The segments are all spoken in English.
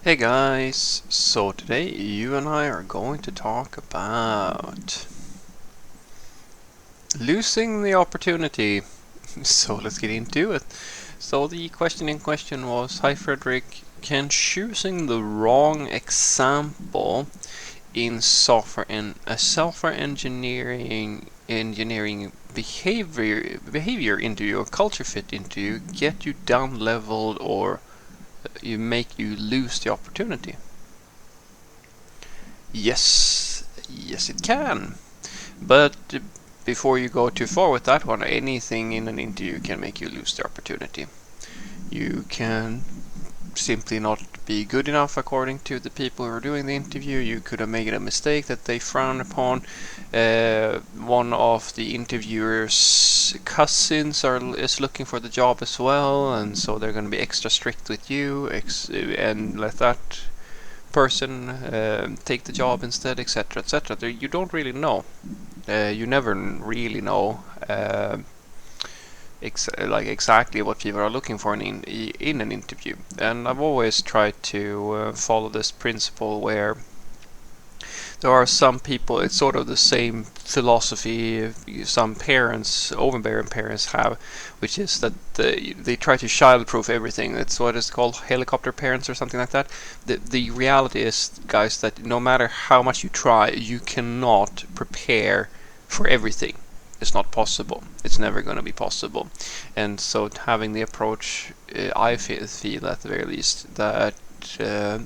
Hey guys, so today you and I are going to talk about losing the opportunity. So let's get into it. So the question in question was, hi Frederick, can choosing the wrong example in software engineering behavior into your culture fit into you get you down leveled or you make you lose the opportunity? Yes, it can. But before you go too far with that one, anything in an interview can make you lose the opportunity. You can simply not be good enough according to the people who are doing the interview. You could have made a mistake that they frown upon. One of the interviewer's cousins is looking for the job as well, and so they're going to be extra strict with you and let that person take the job instead, etc., etc. You don't really know. You never really know exactly what people are looking for in an interview. And I've always tried to follow this principle where there are some people, it's sort of the same philosophy some parents, overbearing parents, have, which is that they try to childproof everything. It's what is called helicopter parents or something like that. The reality is, guys, that no matter how much you try, you cannot prepare for everything. It's not possible. It's never going to be possible. And so having the approach, I feel at the very least, that uh,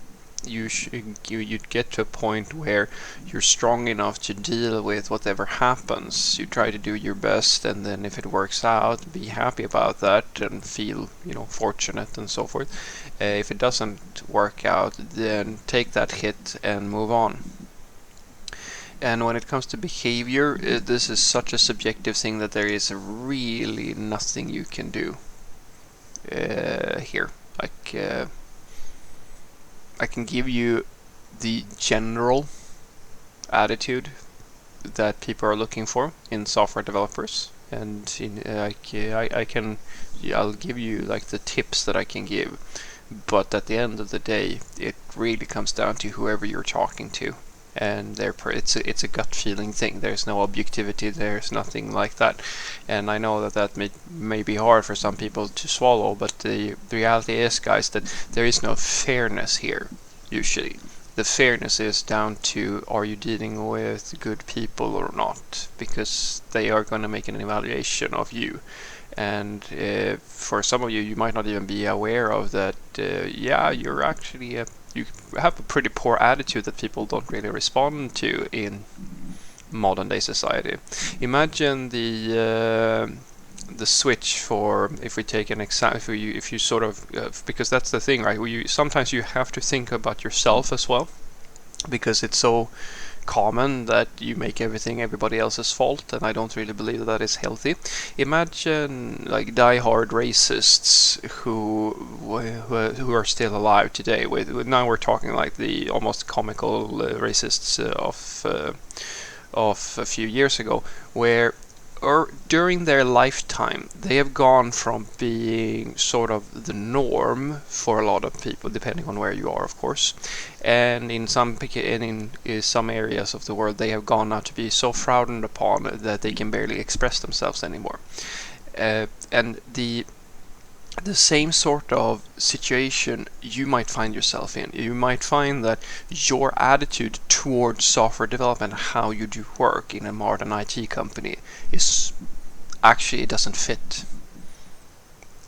you'd get to a point where you're strong enough to deal with whatever happens. You try to do your best, and then if it works out, be happy about that and feel, fortunate and so forth. If it doesn't work out, then take that hit and move on. And when it comes to behavior, this is such a subjective thing that there is really nothing you can do here. I can give you the general attitude that people are looking for in software developers, and I'll give you like the tips that I can give. But at the end of the day, it really comes down to whoever you're talking to, and it's a gut feeling thing. There's no objectivity. There's nothing like that, and I know that may be hard for some people to swallow. But the reality is, guys, that there is no fairness here. Usually, the fairness is down to, are you dealing with good people or not, because they are going to make an evaluation of you. And for some of you, you might not even be aware of that. Yeah, you're actually you have a pretty poor attitude that people don't really respond to in modern day society. Imagine the switch for, if we take an example, if you sort of because that's the thing, right? Sometimes you have to think about yourself as well, because it's so common that you make everything everybody else's fault, and I don't really believe that is healthy. Imagine like die-hard racists who are still alive today. Now we're talking like the almost comical racists of a few years ago, where or during their lifetime, they have gone from being sort of the norm for a lot of people, depending on where you are, of course. And in some areas of the world, they have gone out to be so frowned upon that they can barely express themselves anymore. And the same sort of situation you might find yourself in. You might find that your attitude towards software development, how you do work in a modern IT company, is actually, it doesn't fit.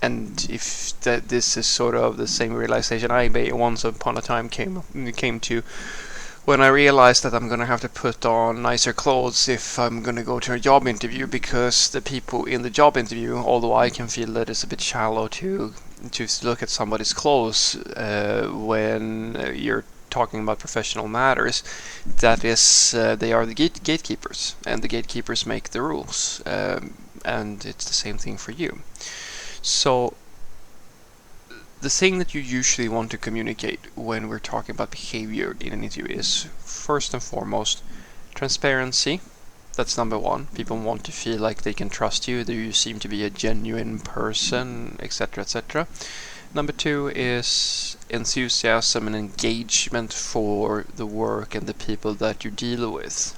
And if this is sort of the same realization I once upon a time came to, when I realized that I'm going to have to put on nicer clothes if I'm going to go to a job interview, because the people in the job interview, although I can feel that it's a bit shallow to look at somebody's clothes when you're talking about professional matters, that is, they are the gatekeepers, and the gatekeepers make the rules, and it's the same thing for you. So the thing that you usually want to communicate when we're talking about behavior in an interview is, first and foremost, transparency. That's number one. People want to feel like they can trust you, that you seem to be a genuine person, etc., etc. Number 2 is enthusiasm and engagement for the work and the people that you deal with.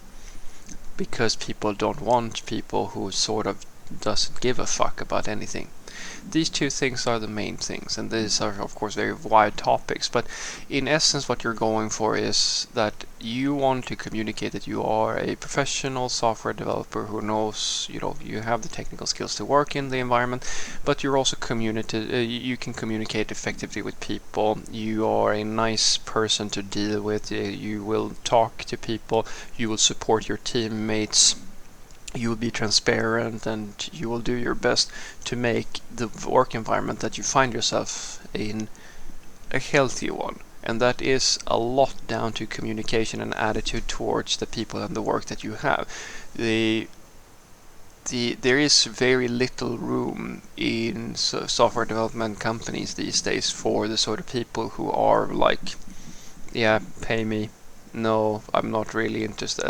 Because people don't want people who sort of doesn't give a fuck about anything. These two things are the main things, and these are of course very wide topics, but in essence what you're going for is that you want to communicate that you are a professional software developer who knows, you have the technical skills to work in the environment, but you're also you can communicate effectively with people, you are a nice person to deal with, you will talk to people, you will support your teammates, you will be transparent, and you will do your best to make the work environment that you find yourself in a healthy one. And that is a lot down to communication and attitude towards the people and the work that you have. There is very little room in software development companies these days for the sort of people who are like, yeah, pay me. No, I'm not really interested.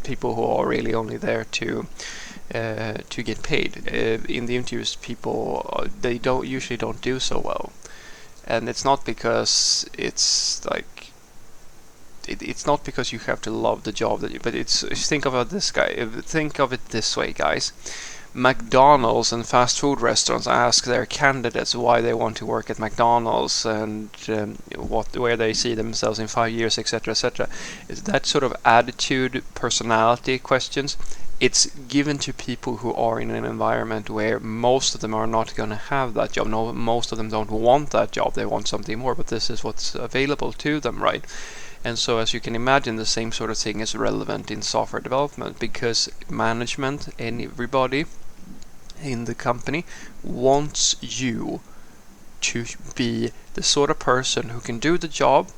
People who are really only there to get paid. In the interviews, people they usually don't do so well, and it's not because it's not because you have to love the job but it's think of it this way, guys. McDonald's and fast food restaurants ask their candidates why they want to work at McDonald's and where they see themselves in 5 years, etc., etc. Is that sort of attitude, personality questions? It's given to people who are in an environment where most of them are not going to have that job. No, most of them don't want that job. They want something more, but this is what's available to them, right? And so, as you can imagine, the same sort of thing is relevant in software development, because management and everybody in the company wants you to be the sort of person who can do the job,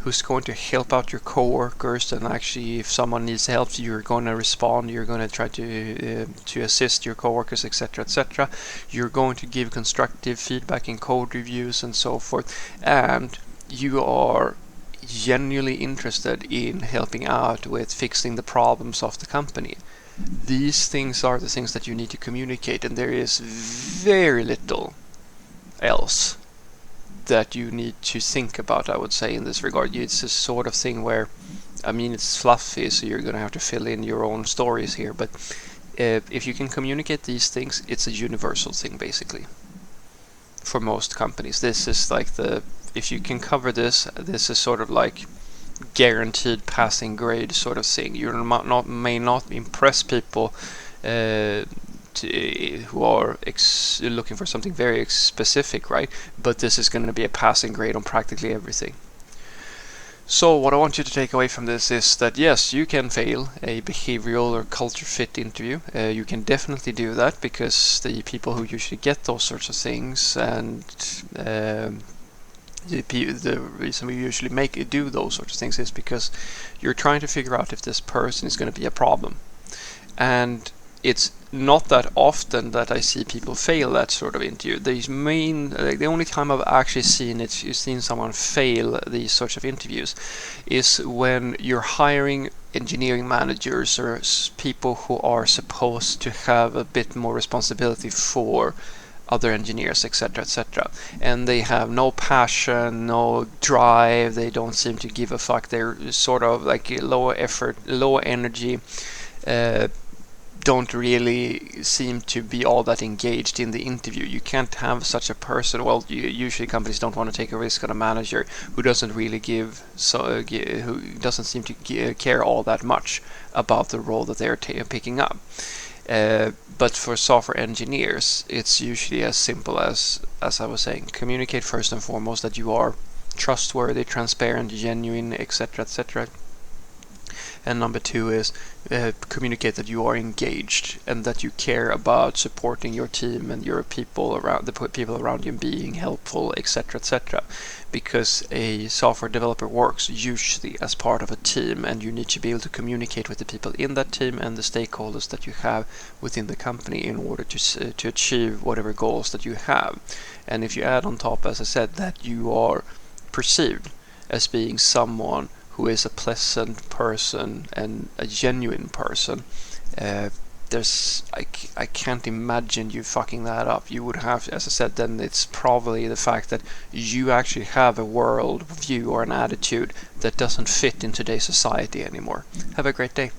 who's going to help out your coworkers, and actually if someone needs help you're going to respond, you're going to try to assist your coworkers, etc., etc. You're going to give constructive feedback in code reviews and so forth, and you are genuinely interested in helping out with fixing the problems of the company. These things are the things that you need to communicate, and there is very little else that you need to think about, I would say, in this regard. It's a sort of thing where, it's fluffy, so you're going to have to fill in your own stories here, but if you can communicate these things, it's a universal thing, basically, for most companies. This is like if you can cover this is sort of like guaranteed passing grade sort of thing. You may not impress people who are looking for something very specific, right? But this is going to be a passing grade on practically everything. So what I want you to take away from this is that yes, you can fail a behavioral or culture fit interview. You can definitely do that, because the people who usually get those sorts of things, and the reason we usually do those sorts of things is because you're trying to figure out if this person is going to be a problem. And it's not that often that I see people fail that sort of interview. The only time I've actually seen someone fail these sorts of interviews is when you're hiring engineering managers or people who are supposed to have a bit more responsibility for other engineers, etc., etc., and they have no passion, no drive, they don't seem to give a fuck, they're sort of like low effort, low energy, don't really seem to be all that engaged in the interview. You can't have such a person. Well, usually companies don't want to take a risk on a manager who doesn't really who doesn't seem to care all that much about the role that they're picking up. But for software engineers, it's usually as simple as I was saying, communicate first and foremost that you are trustworthy, transparent, genuine, etc., etc. And number 2 is communicate that you are engaged and that you care about supporting your team and your people around you and being helpful, etc., etc. Because a software developer works usually as part of a team, and you need to be able to communicate with the people in that team and the stakeholders that you have within the company in order to achieve whatever goals that you have. And if you add on top, as I said, that you are perceived as being someone who is a pleasant person and a genuine person, I can't imagine you fucking that up. You would have, as I said, then it's probably the fact that you actually have a world view or an attitude that doesn't fit in today's society anymore. Have a great day.